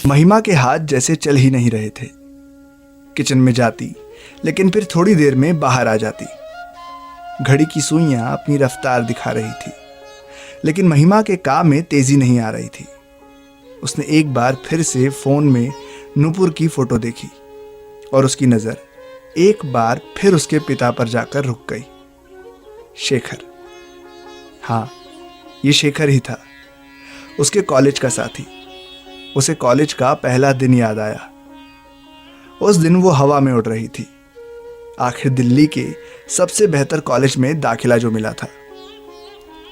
महिमा के हाथ जैसे चल ही नहीं रहे थे। किचन में जाती, लेकिन फिर थोड़ी देर में बाहर आ जाती। घड़ी की सुइयां अपनी रफ्तार दिखा रही थी, लेकिन महिमा के काम में तेजी नहीं आ रही थी। उसने एक बार फिर से फोन में नुपुर की फोटो देखी और उसकी नजर एक बार फिर उसके पिता पर जाकर रुक गई। शेखर, हाँ, ये शेखर ही था, उसके कॉलेज का साथी। उसे कॉलेज का पहला दिन याद आया। उस दिन वो हवा में उड़ रही थी। आखिर दिल्ली के सबसे बेहतर कॉलेज में दाखिला जो मिला था।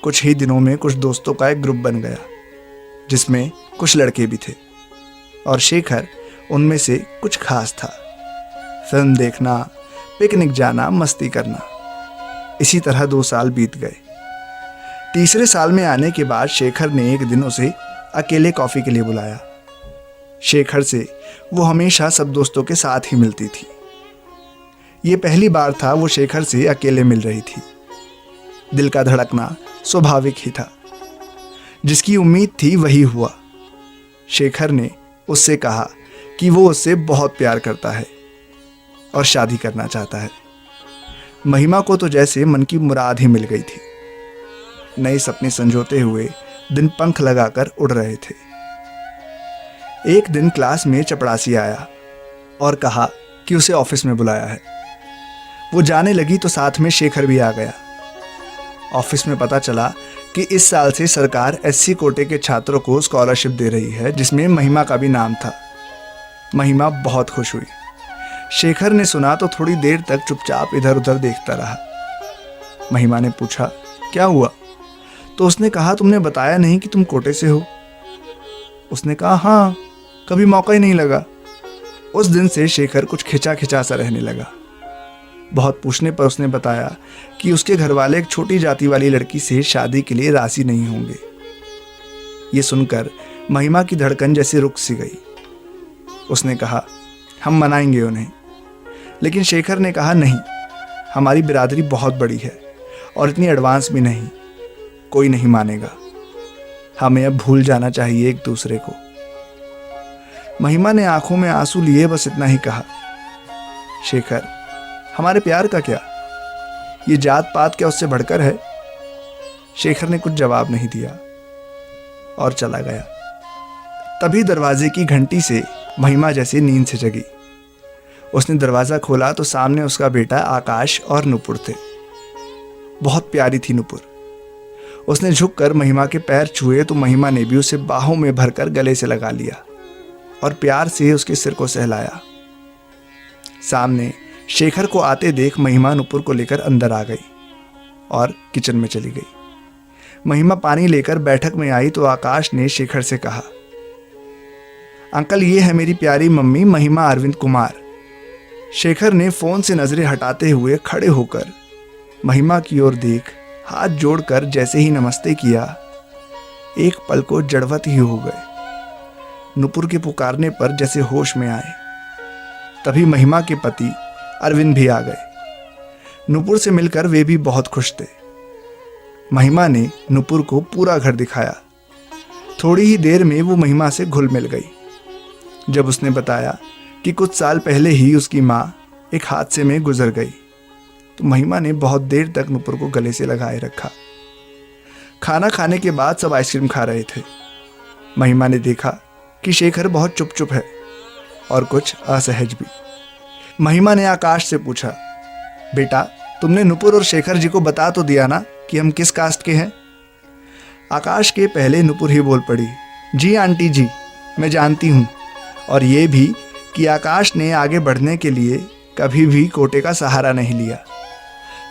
कुछ ही दिनों में कुछ दोस्तों का एक ग्रुप बन गया, जिसमें कुछ लड़के भी थे और शेखर उनमें से कुछ खास था। फिल्म देखना, पिकनिक जाना, मस्ती करना, इसी तरह 2 साल बीत गए। तीसरे साल में आने के बाद शेखर ने एक दिन उसे अकेले कॉफ़ी के लिए बुलाया। शेखर से वो हमेशा सब दोस्तों के साथ ही मिलती थी। ये पहली बार था वो शेखर से अकेले मिल रही थी। दिल का धड़कना स्वाभाविक ही था। जिसकी उम्मीद थी वही हुआ। शेखर ने उससे कहा कि वो उससे बहुत प्यार करता है और शादी करना चाहता है। महिमा को तो जैसे मन की मुराद ही मिल गई थी। नए सपने संजोते हुए दिन पंख लगाकर उड़ रहे थे। एक दिन क्लास में चपड़ासी आया और कहा कि उसे ऑफिस में बुलाया है। वो जाने लगी तो साथ में शेखर भी आ गया। ऑफिस में पता चला कि इस साल से सरकार एससी कोटे के छात्रों को स्कॉलरशिप दे रही है, जिसमें महिमा का भी नाम था। महिमा बहुत खुश हुई। शेखर ने सुना तो थोड़ी देर तक चुपचाप इधर उधर देखता रहा। महिमा ने पूछा, क्या हुआ? तो उसने कहा, तुमने बताया नहीं कि तुम कोटे से हो। उसने कहा, हाँ, कभी मौका ही नहीं लगा। उस दिन से शेखर कुछ खिंचा खिंचा सा रहने लगा। बहुत पूछने पर उसने बताया कि उसके घर वाले एक छोटी जाति वाली लड़की से शादी के लिए राजी नहीं होंगे। ये सुनकर महिमा की धड़कन जैसे रुक सी गई। उसने कहा, हम मनाएंगे उन्हें। लेकिन शेखर ने कहा, नहीं, हमारी बिरादरी बहुत बड़ी है और इतनी एडवांस भी नहीं, कोई नहीं मानेगा। हमें अब भूल जाना चाहिए एक दूसरे को। महिमा ने आंखों में आंसू लिए बस इतना ही कहा, शेखर, हमारे प्यार का क्या? ये जात पात क्या उससे बढ़कर है? शेखर ने कुछ जवाब नहीं दिया और चला गया। तभी दरवाजे की घंटी से महिमा जैसे नींद से जगी। उसने दरवाजा खोला तो सामने उसका बेटा आकाश और नुपुर थे। बहुत प्यारी थी नुपुर। उसने झुककर महिमा के पैर छुए तो महिमा ने भी उसे बाहों में भरकर गले से लगा लिया और प्यार से उसके सिर को सहलाया। सामने शेखर को आते देख महिमा नुपुर को लेकर अंदर आ गई और किचन में चली गई। महिमा पानी लेकर बैठक में आई तो आकाश ने शेखर से कहा, अंकल, ये है मेरी प्यारी मम्मी महिमा अरविंद कुमार। शेखर ने फोन से नजरें हटाते हुए खड़े होकर महिमा की ओर देख हाथ जोड़कर जैसे ही नमस्ते किया, एक पल को जड़वत ही हो गए। नुपुर के पुकारने पर जैसे होश में आए। तभी महिमा के पति अरविंद भी आ गए। नुपुर से मिलकर वे भी बहुत खुश थे। महिमा ने नुपुर को पूरा घर दिखाया। थोड़ी ही देर में वो महिमा से घुल मिल गई। जब उसने बताया कि कुछ साल पहले ही उसकी माँ एक हादसे में गुजर गई तो महिमा ने बहुत देर तक नुपुर को गले से लगाए रखा। खाना खाने के बाद सब आइसक्रीम खा रहे थे। महिमा ने देखा कि शेखर बहुत चुप चुप है और कुछ असहज भी। महिमा ने आकाश से पूछा, बेटा, तुमने नुपुर और शेखर जी को बता तो दिया ना कि हम किस कास्ट के हैं? आकाश के पहले नुपुर ही बोल पड़ी, जी आंटी जी, मैं जानती हूँ, और ये भी कि आकाश ने आगे बढ़ने के लिए कभी भी कोटे का सहारा नहीं लिया,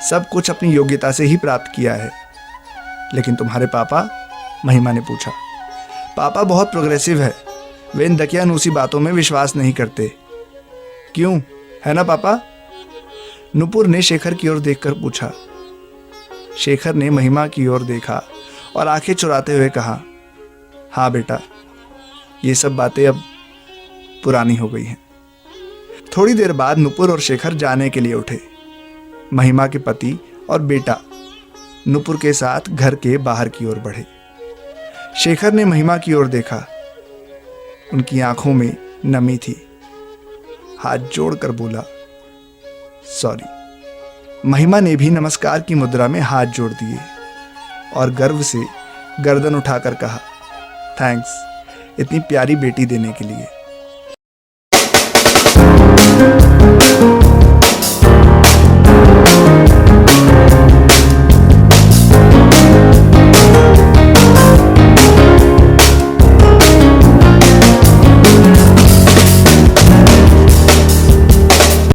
सब कुछ अपनी योग्यता से ही प्राप्त किया है। लेकिन तुम्हारे पापा? महिमा ने पूछा। पापा बहुत प्रोग्रेसिव है, वे इन दकियानूसी बातों में विश्वास नहीं करते। क्यों, है ना पापा? नुपुर ने शेखर की ओर देखकर पूछा। शेखर ने महिमा की ओर देखा और आंखें चुराते हुए कहा, हाँ बेटा, ये सब बातें अब पुरानी हो गई हैं। थोड़ी देर बाद नुपुर और शेखर जाने के लिए उठे। महिमा के पति और बेटा नुपुर के साथ घर के बाहर की ओर बढ़े। शेखर ने महिमा की ओर देखा। उनकी आंखों में नमी थी। हाथ जोड़कर बोला, सॉरी। महिमा ने भी नमस्कार की मुद्रा में हाथ जोड़ दिए और गर्व से गर्दन उठाकर कहा, थैंक्स इतनी प्यारी बेटी देने के लिए।